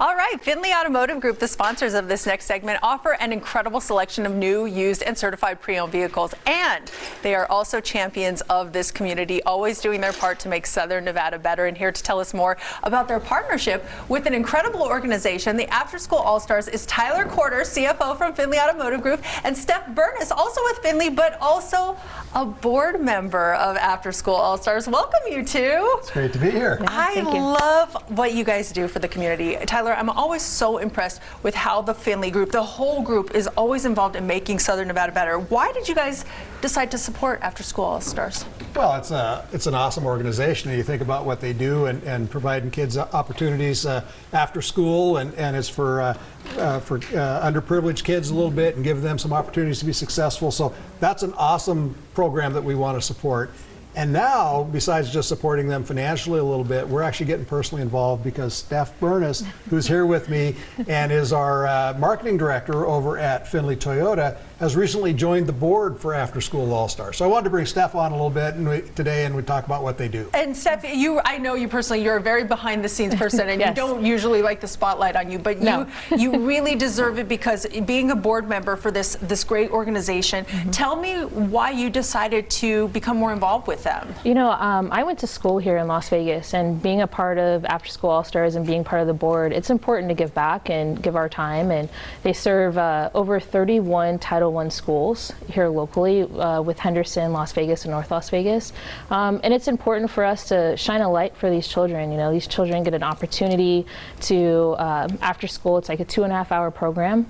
All right, Findlay Automotive Group, the sponsors of this next segment, offer an incredible selection of new, used, and certified pre-owned vehicles. And they are also champions of this community, always doing their part to make Southern Nevada better. And here to tell us more about their partnership with an incredible organization, the After School All-Stars, is Tyler Corder, CFO from Findlay Automotive Group, and Steph Bernas, also with Findlay, but also a board member of After School All-Stars. Welcome, you two. It's great to be here. Yeah, I love what you guys do for the community. Tyler, I'm always so impressed with how the Findlay group, the whole group, is always involved in making Southern Nevada better. Why did you guys decide to support After School All-Stars? Well, it's an awesome organization, and you think about what they do and providing kids opportunities after school, and it's for underprivileged kids a little bit and give them some opportunities to be successful. So that's an awesome program that we want to support. And now, besides just supporting them financially a little bit, we're actually getting personally involved because Steph Bernas, who's here with me and is our marketing director over at Findlay Toyota, has recently joined the board for After School All-Stars. So I wanted to bring Steph on a little bit today, and we talk about what they do. And Steph, I know you personally, you're a very behind-the-scenes person, and yes, you don't usually like the spotlight on you, but no, you really deserve it because being a board member for this great organization, tell me why you decided to become more involved with them. You know, I went to school here in Las Vegas, and being a part of After School All-Stars and being part of the board, it's important to give back and give our time. And they serve over 31 Title I schools here locally with Henderson, Las Vegas, and North Las Vegas. And it's important for us to shine a light for these children. You know, these children get an opportunity to, after school, it's like a 2.5-hour program.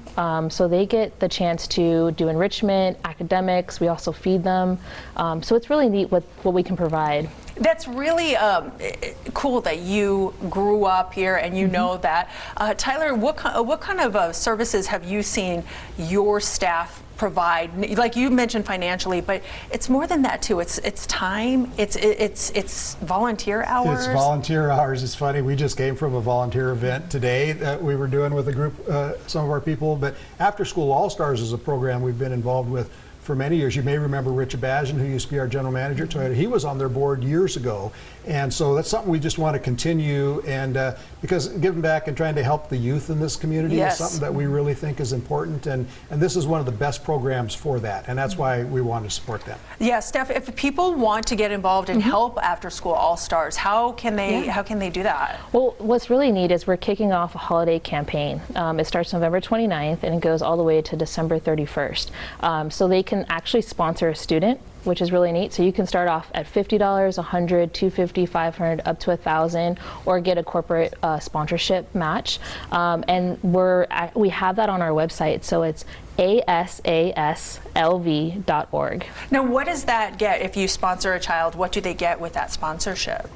So they get the chance to do enrichment, academics. We also feed them. So it's really neat what we can provide. That's really cool that you grew up here and you know that. Tyler, what kind of services have you seen your staff provide? Like you mentioned financially, but it's more than that too. It's time. It's volunteer hours. It's volunteer hours. It's funny. We just came from a volunteer event today that we were doing with a group, some of our people. But After School All-Stars is a program we've been involved with for many years. You may remember Rich Abajian, who used to be our general manager at Toyota. He was on their board years ago. And so that's something we just want to continue, and because giving back and trying to help the youth in this community is something that we really think is important, and this is one of the best programs for that, and that's why we want to support them. Yeah, Steph, if people want to get involved and help After School All-Stars, how can they do that? Well, what's really neat is we're kicking off a holiday campaign. It starts November 29th and it goes all the way to December 31st. So they can actually sponsor a student, which is really neat. So you can start off at $50, $100, $250, $500, up to $1,000, or get a corporate sponsorship match. And we have that on our website. So it's asaslv.org. Now, what does that get if you sponsor a child? What do they get with that sponsorship?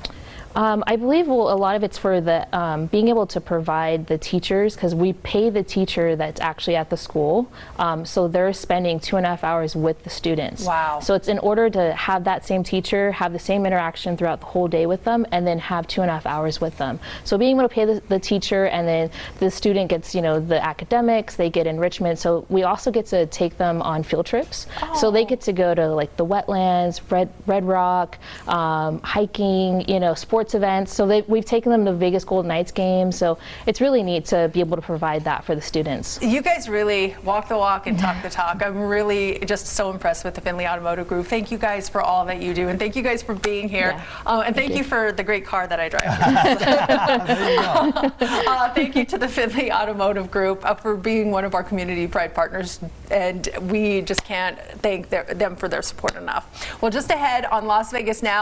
I believe a lot of it's for the being able to provide the teachers, because we pay the teacher that's actually at the school, so they're spending 2.5 hours with the students. Wow. So it's in order to have that same teacher have the same interaction throughout the whole day with them, and then have 2.5 hours with them. So being able to pay the teacher, and then the student gets, you know, the academics, they get enrichment. So we also get to take them on field trips. So they get to go to like the wetlands, Red Rock, hiking, you know, sports events. So we've taken them to Vegas Golden Knights games. So it's really neat to be able to provide that for the students. You guys really walk the walk and talk the talk. I'm really just so impressed with the Findlay Automotive Group. Thank you guys for all that you do, and thank you guys for being here. And thank you for the great car that I drive. There you go. Thank you to the Findlay Automotive Group for being one of our community pride partners, and we just can't thank them for their support enough. Well, just ahead on Las Vegas Now.